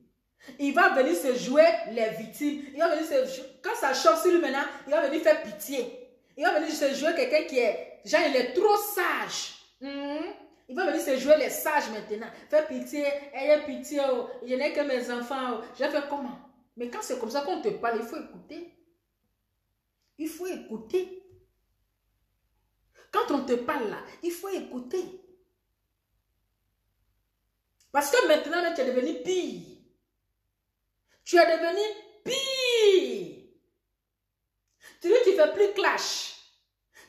[SPEAKER 1] Il va venir se jouer les victimes. Il va venir se jouer, quand ça choque sur lui maintenant, il va venir faire pitié. Il va venir se jouer quelqu'un qui est, genre il est trop sage. Il va venir se jouer les sages maintenant. Faire pitié, ayez pitié, oh, je n'ai que mes enfants. Oh. Je vais faire comment? Mais quand c'est comme ça qu'on te parle, il faut écouter. Il faut écouter. Quand on te parle là, il faut écouter. Parce que maintenant, tu es devenu pire. Tu es devenu pire. Tu dis que tu ne fais plus clash.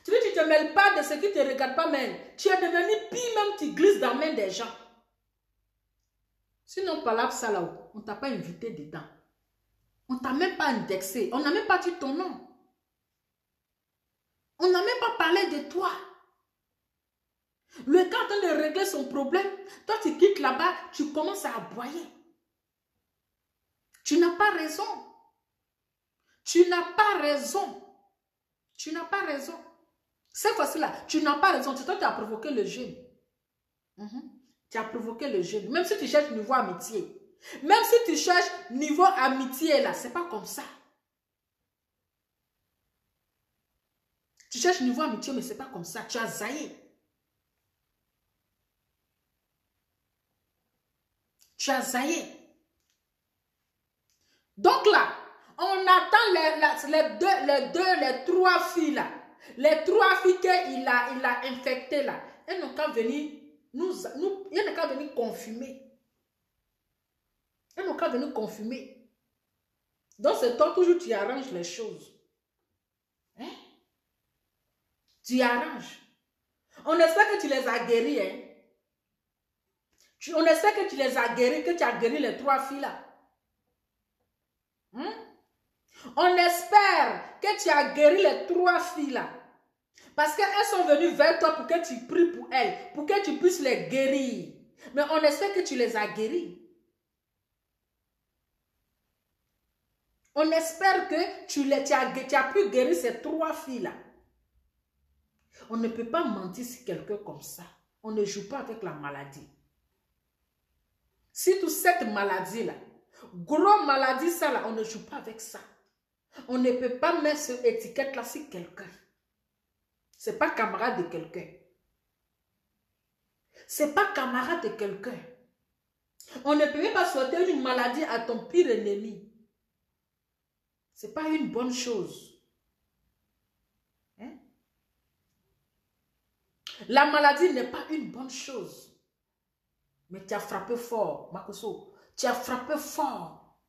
[SPEAKER 1] Tu dis que tu ne te mêles pas de ce qui ne te regarde pas même. Tu es devenu pire, même tu glisses dans la main des gens. Sinon, par là, ça là-haut, on ne t'a pas invité dedans. On ne t'a même pas indexé. On n'a même pas dit ton nom. On n'a même pas parlé de toi. Le gars est en train de régler son problème. Toi, tu quittes là-bas, tu commences à aboyer. Tu n'as pas raison. Tu n'as pas raison. Tu n'as pas raison. Cette fois-ci-là, tu n'as pas raison. C'est toi qui as provoqué le jeûne. Tu as provoqué le jeûne. Même si tu cherches niveau amitié. Même si tu cherches niveau amitié, là, c'est pas comme ça. Tu cherches niveau amitié, mais c'est pas comme ça. Tu as zaillé. Tu as zaillé. Donc là, on attend les 3 filles là. Les 3 filles qu'il a infectées là. Elles n'ont qu'à venir elles n'ont qu'à venir confirmer. Elles n'ont qu'à venir confirmer. Donc c'est toi toujours tu arranges les choses. Hein? Tu arranges. On espère que tu les as guéris. Hein? On espère que tu les as guéris, que tu as guéri les 3 filles là. On espère que tu as guéri les 3 filles là. Parce qu'elles sont venues vers toi pour que tu pries pour elles. Pour que tu puisses les guérir. Mais on espère que tu les as guéries. On espère que tu as pu guérir ces 3 filles là. On ne peut pas mentir sur quelqu'un comme ça. On ne joue pas avec la maladie. Surtout cette maladie là. Gros maladie ça là, on ne joue pas avec ça. On ne peut pas mettre cette étiquette là sur quelqu'un. Ce n'est pas camarade de quelqu'un. Ce n'est pas camarade de quelqu'un. On ne peut même pas souhaiter une maladie à ton pire ennemi. Ce n'est pas une bonne chose. La maladie n'est pas une bonne chose. Mais tu as frappé fort, Makoso. Tu as frappé fort.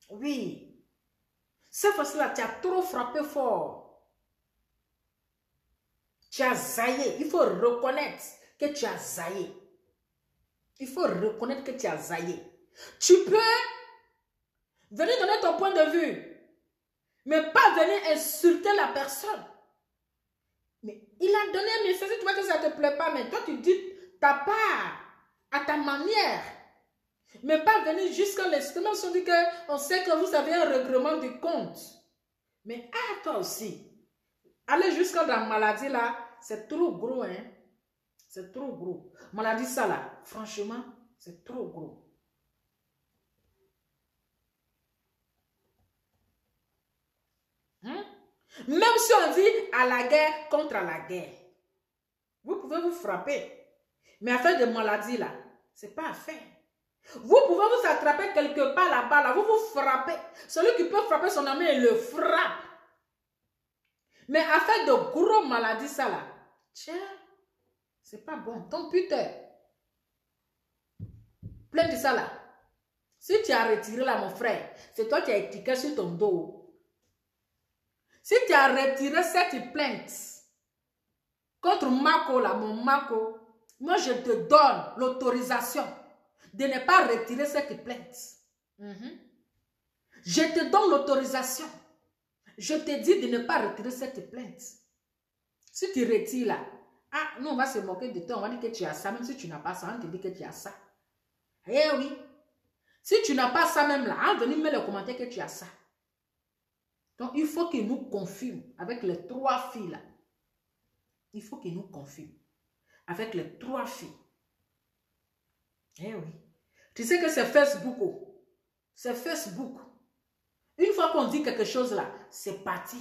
[SPEAKER 1] Oui. Cette fois-ci-là, tu as trop frappé fort. Tu as zaillé. Il faut reconnaître que tu as zaillé. Il faut reconnaître que tu as zaillé. Tu peux venir donner ton point de vue, mais pas venir insulter la personne. Mais il a donné un message, tu vois que ça ne te plaît pas, mais toi tu dis ta part, à ta manière. Mais pas venir jusqu'à l'instant, même si on dit qu'on sait que vous avez un règlement du compte. Mais toi aussi, aller jusqu'à la maladie là, c'est trop gros, hein. C'est trop gros. Maladie ça là, franchement, c'est trop gros. Même si on dit à la guerre contre la guerre, vous pouvez vous frapper. Mais affaire de maladie là, c'est pas affaire. Vous pouvez vous attraper quelque part là-bas, là, vous vous frappez. Celui qui peut frapper son ami, il le frappe. Mais affaire de gros maladie ça là, tiens, c'est pas bon. Ton putain, plein de ça là. Si tu as retiré là mon frère, c'est toi qui as étiqueté sur ton dos. Si tu as retiré cette plainte contre Mako, là, mon Mako, moi je te donne l'autorisation de ne pas retirer cette plainte. Je te donne l'autorisation. Je te dis de ne pas retirer cette plainte. Si tu retires là, nous on va se moquer de toi, on va dire que tu as ça, même si tu n'as pas ça, on te dit que tu as ça. Eh oui. Si tu n'as pas ça même là, on va venir mettre le commentaire que tu as ça. Donc, il faut qu'il nous confirme avec les 3 filles là. Il faut qu'il nous confirme avec les 3 filles. Eh oui. Tu sais que c'est Facebook. Oh. C'est Facebook. Une fois qu'on dit quelque chose là, c'est parti.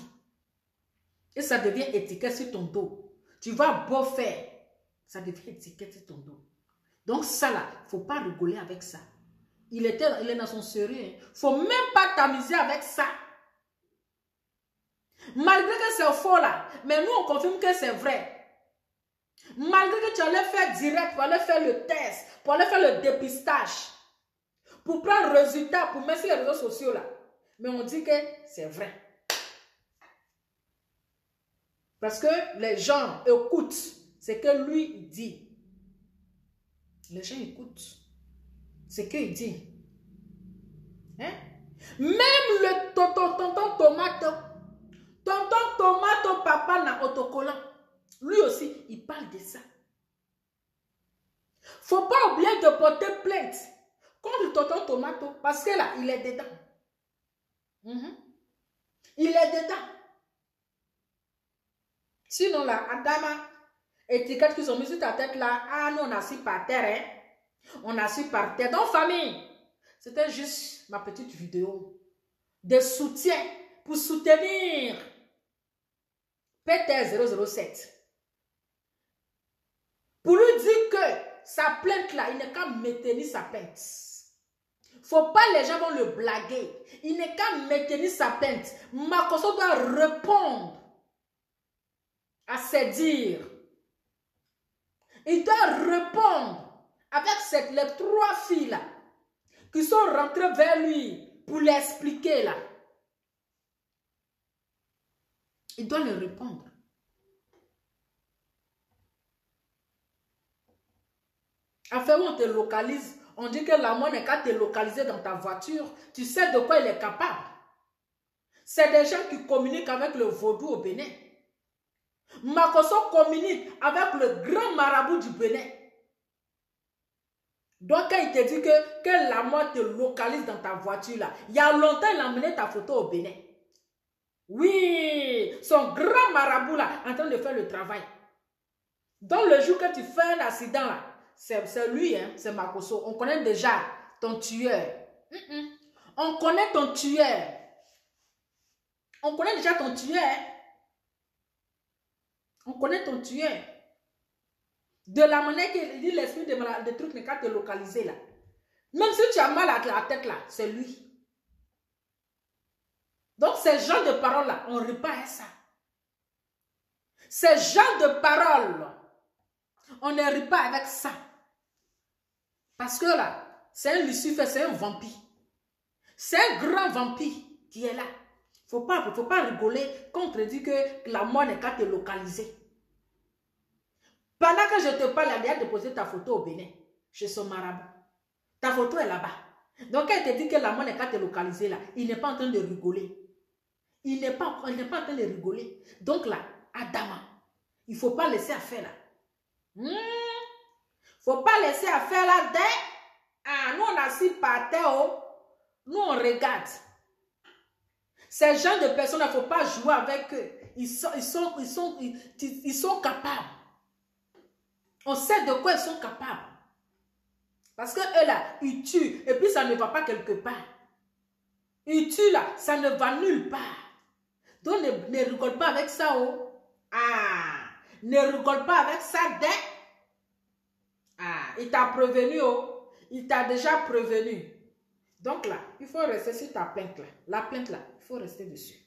[SPEAKER 1] Et ça devient étiquette sur ton dos. Tu vas beau faire, ça devient étiquette sur ton dos. Donc ça là, il ne faut pas rigoler avec ça. Il est dans son sérieux. Il ne faut même pas t'amuser avec ça. Malgré que c'est faux là, mais nous on confirme que c'est vrai. Malgré que tu allais faire direct, pour aller faire le test, pour aller faire le dépistage, pour prendre le résultat, pour mettre sur les réseaux sociaux là. Mais on dit que c'est vrai. Parce que les gens écoutent ce que lui dit. Les gens écoutent ce qu'il dit. Hein? Même le tonton tomate, papa na autocollant. Lui aussi, il parle de ça. Faut pas oublier de porter plainte contre tonton tomato parce que là, il est dedans. Il est dedans. Sinon là, Adama, étiquette qu'ils ont mis sur ta tête là, nous on a assis par terre, hein? On a assis par terre. Donc famille, c'était juste ma petite vidéo de soutien pour soutenir Peter 007. Pour lui dire que sa plainte là, il n'est qu'à maintenir sa plainte. Faut pas les gens vont le blaguer. Il n'est qu'à maintenir sa plainte. Makoso doit répondre à ses dires. Il doit répondre avec les 3 filles là qui sont rentrées vers lui pour l'expliquer là. Il doit leur répondre. Afin où on te localise, on dit que l'amour n'est qu'à te localiser dans ta voiture. Tu sais de quoi il est capable. C'est des gens qui communiquent avec le vaudou au Bénin. Makoso communique avec le grand marabout du Bénin. Donc quand il te dit que l'amour te localise dans ta voiture là, il y a longtemps il a emmené ta photo au Bénin. Oui, son grand marabout là, en train de faire le travail. Donc le jour que tu fais un accident là, c'est lui, hein, c'est Makoso. On connaît déjà ton tueur. On connaît ton tueur. On connaît déjà ton tueur. On connaît ton tueur. De la manière qu'il dit l'esprit de trucs n'est qu'à te localiser là. Même si tu as mal à la tête là, c'est lui. Donc ces gens de paroles là, on ne rit pas à ça. Ces gens de paroles, On ne rit pas avec ça. Parce que là, c'est un Lucifer, c'est un vampire. C'est un grand vampire qui est là. Faut pas rigoler quand on te dit que la mort n'est qu'à te localiser. Pendant que je te parle, elle a déposé ta photo au Bénin, chez son marabout. Ta photo est là-bas. Donc, elle te dit que la mort n'est qu'à te localiser là. Il n'est pas en train de rigoler. Il n'est pas en train de rigoler. Donc là, Adama, il ne faut pas laisser affaire là. Il ne faut pas laisser affaire là. Ah, nous, on a assis par terre. Oh. Nous, on regarde. Ces gens de personnes, il ne faut pas jouer avec eux. Ils sont capables. On sait de quoi ils sont capables. Parce que eux là, ils tuent. Et puis ça ne va pas quelque part. Ils tuent là, ça ne va nulle part. Donc ne rigole pas avec ça. Oh. Ah, ne rigole pas avec ça. Ah, il t'a prévenu. Oh. Il t'a déjà prévenu. Donc là, il faut rester sur ta plainte là. La plainte là, il faut rester dessus.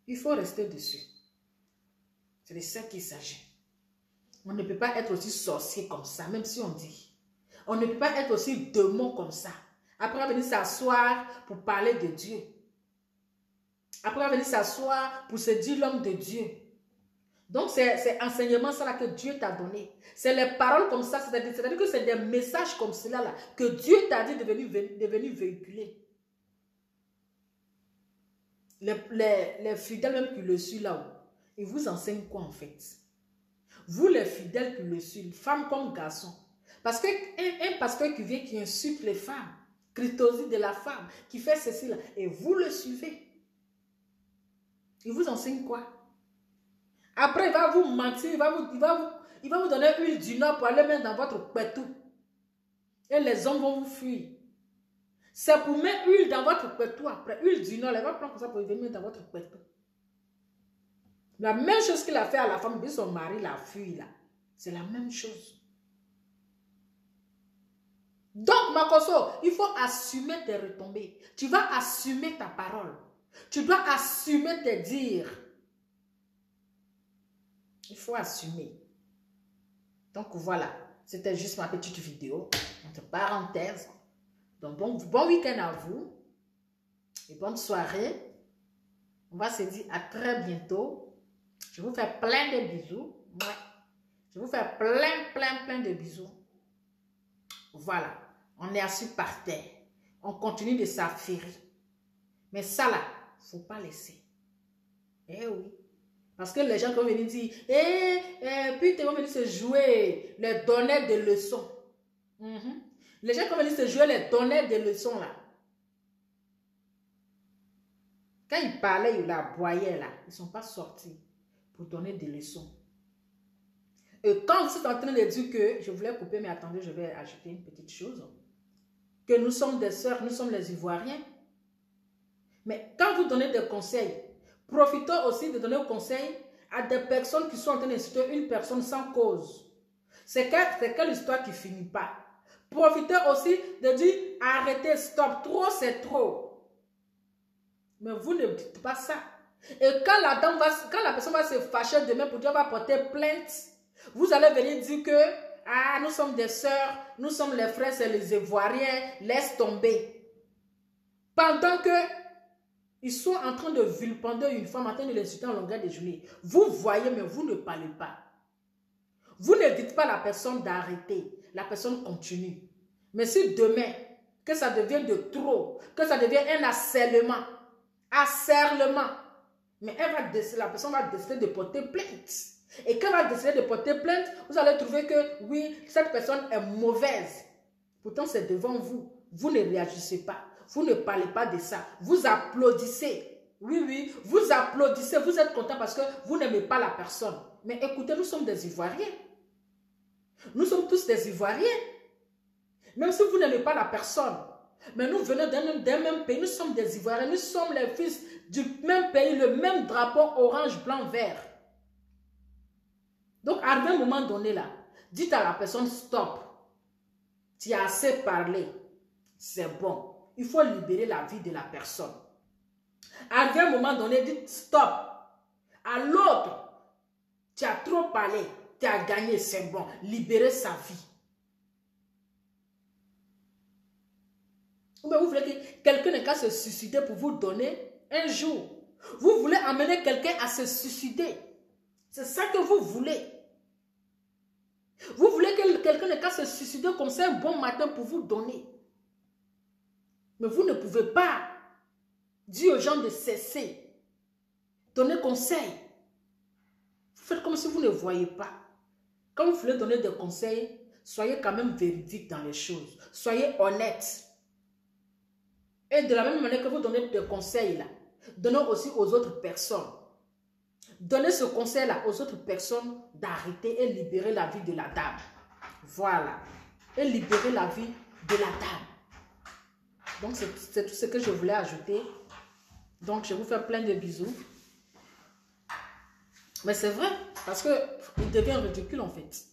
[SPEAKER 1] Il faut rester dessus. C'est de ça qu'il s'agit. On ne peut pas être aussi sorcier comme ça, même si on dit. On ne peut pas être aussi démon comme ça. Après, on va venir s'asseoir pour parler de Dieu. Après, on va venir s'asseoir pour se dire l'homme de Dieu. Donc, c'est enseignement ça là que Dieu t'a donné. C'est les paroles comme ça, c'est-à-dire que c'est des messages comme cela là que Dieu t'a dit de venir véhiculer. Les fidèles même qui le suivent là-haut, ils vous enseignent quoi en fait? Vous les fidèles qui le suivent, femmes comme garçons. Parce qu'un pasteur qui vient, qui insulte les femmes, critose de la femme, qui fait ceci là, et vous le suivez. Il vous enseigne quoi? Après, il va vous mentir, il va vous donner huile du nord pour aller mettre dans votre pétou. Et les hommes vont vous fuir. C'est pour mettre huile dans votre pétou après. Huile du nord, il va prendre ça pour venir mettre dans votre pétou. La même chose qu'il a fait à la femme, puis son mari l'a fui là. C'est la même chose. Donc, Makoso, il faut assumer tes retombées. Tu vas assumer ta parole. Tu dois assumer tes dires. Il faut assumer. Donc, voilà. C'était juste ma petite vidéo. Entre parenthèses. Donc, bon week-end à vous. Et bonne soirée. On va se dire à très bientôt. Je vous fais plein de bisous. Ouais. Je vous fais plein de bisous. Voilà. On est assis par terre. On continue de s'affairer. Mais ça là, il ne faut pas laisser. Eh oui. Parce que les gens vont venir dire, puis ils vont venir se jouer les donneurs de leçons. Les gens vont venir se jouer les donneurs de leçons là. Quand ils parlaient, ils aboyaient là. Ils ne sont pas sortis pour donner des leçons. Et quand vous êtes en train de dire que, je voulais couper, mais attendez, je vais ajouter une petite chose. Que nous sommes des sœurs, nous sommes les Ivoiriens. Mais quand vous donnez des conseils, profitez aussi de donner des conseils à des personnes qui sont en train d'insulter une personne sans cause. C'est quelle histoire qui ne finit pas. Profitez aussi de dire, arrêtez, stop, trop c'est trop. Mais vous ne dites pas ça. Et quand la personne va se fâcher demain pour dire, va porter plainte, vous allez venir dire que, ah, nous sommes des sœurs, nous sommes les frères, c'est les Ivoiriens, laisse tomber. Pendant que ils sont en train de vilipender une femme, en train de l'insulter en longueur de journée. Vous voyez, mais vous ne parlez pas. Vous ne dites pas à la personne d'arrêter. La personne continue. Mais si demain, que ça devienne de trop, que ça devienne un harcèlement, mais la personne va décider de porter plainte. Et quand elle va décider de porter plainte, vous allez trouver que oui, cette personne est mauvaise. Pourtant, c'est devant vous. Vous ne réagissez pas. Vous ne parlez pas de ça. Vous applaudissez. Oui, vous applaudissez. Vous êtes content parce que vous n'aimez pas la personne. Mais écoutez, nous sommes des Ivoiriens. Nous sommes tous des Ivoiriens. Même si vous n'aimez pas la personne. Mais nous venons d'un même pays. Nous sommes des Ivoiriens. Nous sommes les fils du même pays. Le même drapeau orange, blanc, vert. Donc, à un moment donné là, dites à la personne stop. Tu as assez parlé. C'est bon. Il faut libérer la vie de la personne. À un moment donné, dites stop. À l'autre, Tu as trop parlé. Tu as gagné, c'est bon. Libérer sa vie. Mais vous voulez que quelqu'un n'ait qu'à se suicider pour vous donner un jour. Vous voulez amener quelqu'un à se suicider. C'est ça que vous voulez. Vous voulez que quelqu'un n'ait qu'à se suicider comme ça un bon matin pour vous donner. Mais vous ne pouvez pas dire aux gens de cesser. Donner conseil. Vous faites comme si vous ne voyez pas. Quand vous voulez donner des conseils, soyez quand même véridique dans les choses. Soyez honnête. Et de la même manière que vous donnez des conseils là, donnez aussi aux autres personnes. Donnez ce conseil-là aux autres personnes d'arrêter et libérer la vie de la dame. Voilà. Et libérer la vie de la dame. Donc, c'est tout ce que je voulais ajouter. Donc, je vous fais plein de bisous. Mais c'est vrai, parce qu'il devient ridicule en fait.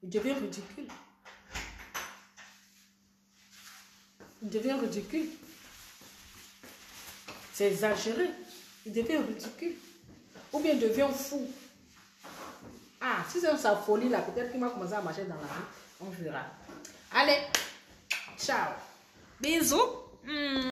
[SPEAKER 1] Il devient ridicule. Il devient ridicule. C'est exagéré. Il devient ridicule. Ou bien il devient fou. Ah, si c'est sa folie là, peut-être qu'il va commencer à marcher dans la rue. On verra. Allez, ciao. Bisous.